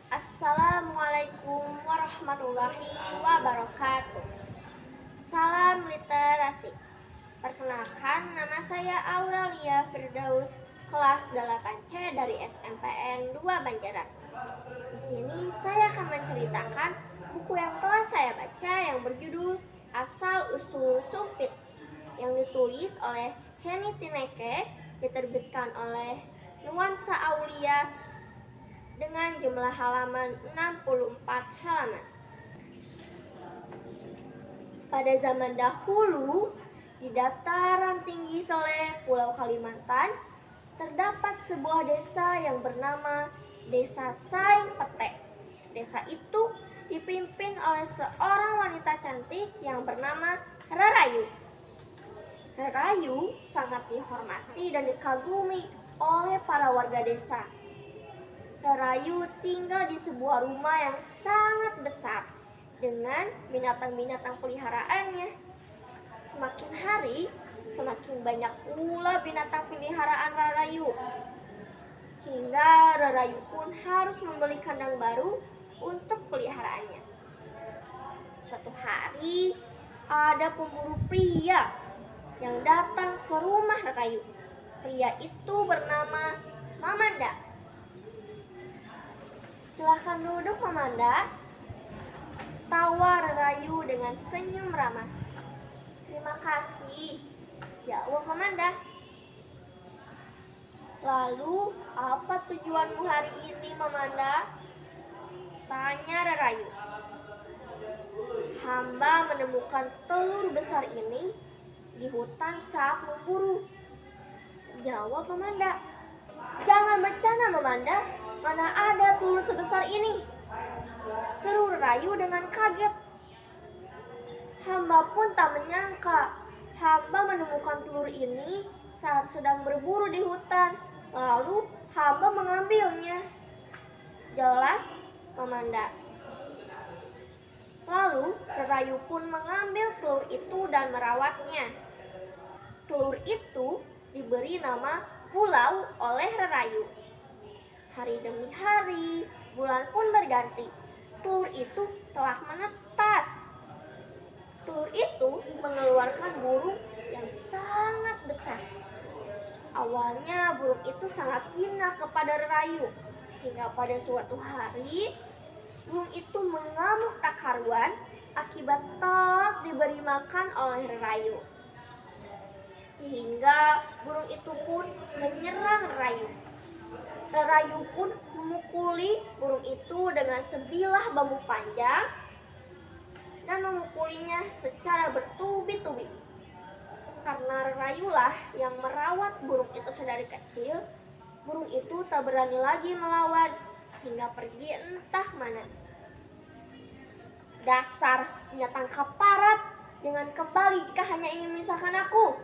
Assalamualaikum warahmatullahi wabarakatuh. Salam literasi. Perkenalkan, nama saya Aurelia Firdaus, kelas 8C dari SMPN 2 Banjaran. Di sini saya akan menceritakan buku yang telah saya baca yang berjudul Asal Usul Sumpit yang ditulis oleh Henny Tineke, diterbitkan oleh Nuansa Aulia dengan jumlah halaman 64 halaman. Pada zaman dahulu, di dataran tinggi Sole, Pulau Kalimantan, terdapat sebuah desa yang bernama Desa Saing Pete. Desa itu dipimpin oleh seorang wanita cantik yang bernama Rarayu. Rarayu sangat dihormati dan dikagumi oleh para warga desa. Rarayu tinggal di sebuah rumah yang sangat besar dengan binatang-binatang peliharaannya. Semakin hari, semakin banyak pula binatang peliharaan Rarayu. Hingga Rarayu pun harus membeli kandang baru untuk peliharaannya. Suatu hari, ada pemburu pria yang datang ke rumah Rarayu. Pria itu bernama Mamanda. "Silakan duduk, Mamanda," tawa Rarayu dengan senyum ramah. "Terima kasih," jawab Mamanda. "Lalu, apa tujuanmu hari ini, Mamanda?" tanya Rarayu. "Hamba menemukan telur besar ini di hutan saat memburu," jawab Mamanda. "Jangan bercanda, Mamanda. Mana ada telur sebesar ini?" seru Rarayu dengan kaget. "Hamba pun tak menyangka. Hamba menemukan telur ini saat sedang berburu di hutan. Lalu hamba mengambilnya," jelas Mamanda. Lalu Rarayu pun mengambil telur itu dan merawatnya. Telur itu diberi nama Bulau oleh Rarayu. Hari demi hari, bulan pun berganti. Telur itu telah menetas. Telur itu mengeluarkan burung yang sangat besar. Awalnya burung itu sangat hina kepada Rarayu. Hingga pada suatu hari, burung itu mengamuk tak karuan akibat telat diberi makan oleh Rarayu. Sehingga burung itu pun menyerang Rarayu. Rarayu pun memukuli burung itu dengan sebilah bambu panjang dan memukulinya secara bertubi-tubi. Karena Rarayulah yang merawat burung itu sedari kecil, burung itu tak berani lagi melawan hingga pergi entah mana. "Dasar binatang kaparat, jangan kembali jika hanya ingin memisahkan aku,"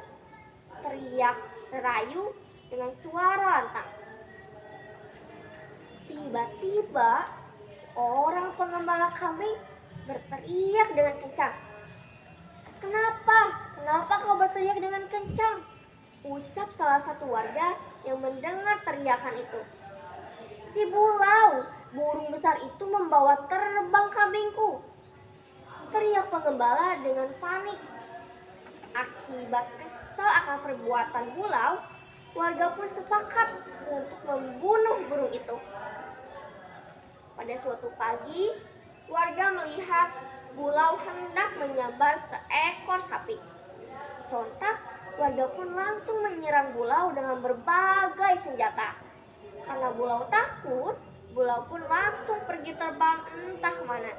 teriak Rarayu dengan suara lantang. Tiba-tiba, seorang pengembala kambing berteriak dengan kencang. "Kenapa? Kenapa kau berteriak dengan kencang?" ucap salah satu warga yang mendengar teriakan itu. "Si Bulau, burung besar itu membawa terbang kambingku," teriak penggembala dengan panik. Akibat kesal akan perbuatan Bulau, warga pun sepakat untuk membunuh burung itu. Pada suatu pagi, warga melihat Bulau hendak menyambar seekor sapi. Sontak, warga pun langsung menyerang Bulau dengan berbagai senjata. Karena Bulau takut, Bulau pun langsung pergi terbang entah kemana.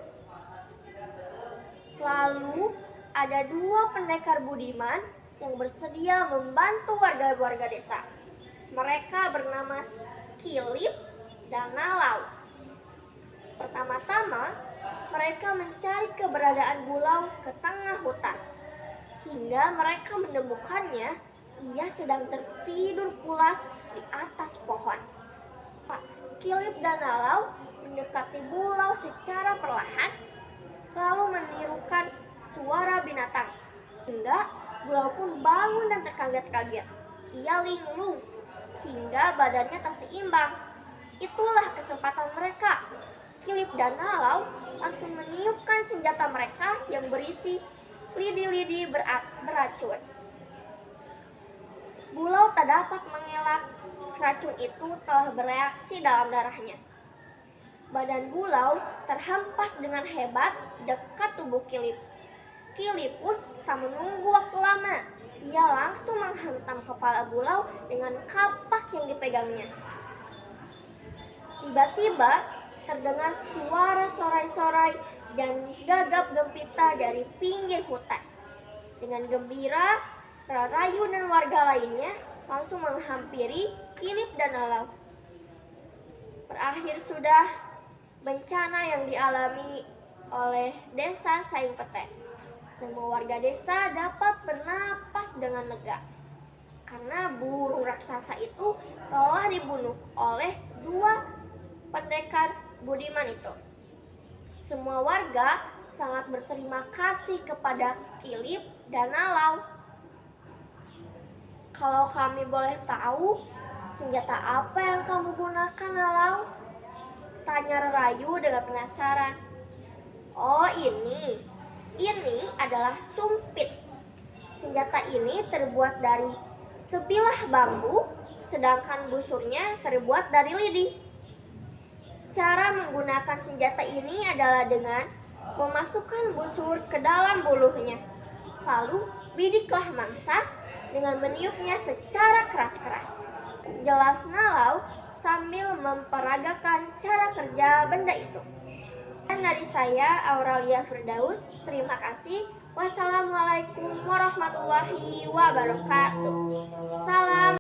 Lalu, ada dua pendekar budiman yang bersedia membantu warga-warga desa. Mereka bernama Kilip dan Nalau. Pertama-tama, mereka mencari keberadaan Bulau ke tengah hutan. Hingga mereka menemukannya, ia sedang tertidur pulas di atas pohon. Kilip dan Nalau mendekati Bulau secara perlahan, lalu menirukan suara binatang. Hingga Bulau pun bangun dan terkaget-kaget. Ia linglung hingga badannya terseimbang. Itulah kesempatan mereka. Kilip dan Nalau langsung meniupkan senjata mereka yang berisi lidi-lidi beracun. Bulau tak dapat mengelak. Racun itu telah bereaksi dalam darahnya. Badan Bulau terhempas dengan hebat dekat tubuh Kilip. Kilip pun tak menunggu waktu lama. Ia langsung menghantam kepala Bulau dengan kapak yang dipegangnya. Tiba-tiba terdengar suara sorai-sorai dan gagap gempita dari pinggir hutan. Dengan gembira, Rayu dan warga lainnya langsung menghampiri Kilip dan Nalau. Berakhir sudah bencana yang dialami oleh desa Saing Pete. Semua warga desa dapat bernapas dengan lega karena burung raksasa itu telah dibunuh oleh dua pendekar budiman itu. Semua warga sangat berterima kasih kepada Kilip dan Nalau. Kalau kami boleh tahu, senjata apa yang kamu gunakan, Nalau? Tanya Rayu dengan penasaran. Oh, ini adalah sumpit. Senjata ini terbuat dari sebilah bambu, sedangkan busurnya terbuat dari lidi. Cara menggunakan senjata ini adalah dengan memasukkan busur ke dalam buluhnya. Lalu bidiklah mangsa dengan meniupnya secara keras-keras. Jelas Nalau sambil memperagakan cara kerja benda itu. Dan dari saya, Auralia Firdaus, terima kasih. Wassalamualaikum warahmatullahi wabarakatuh. Salam.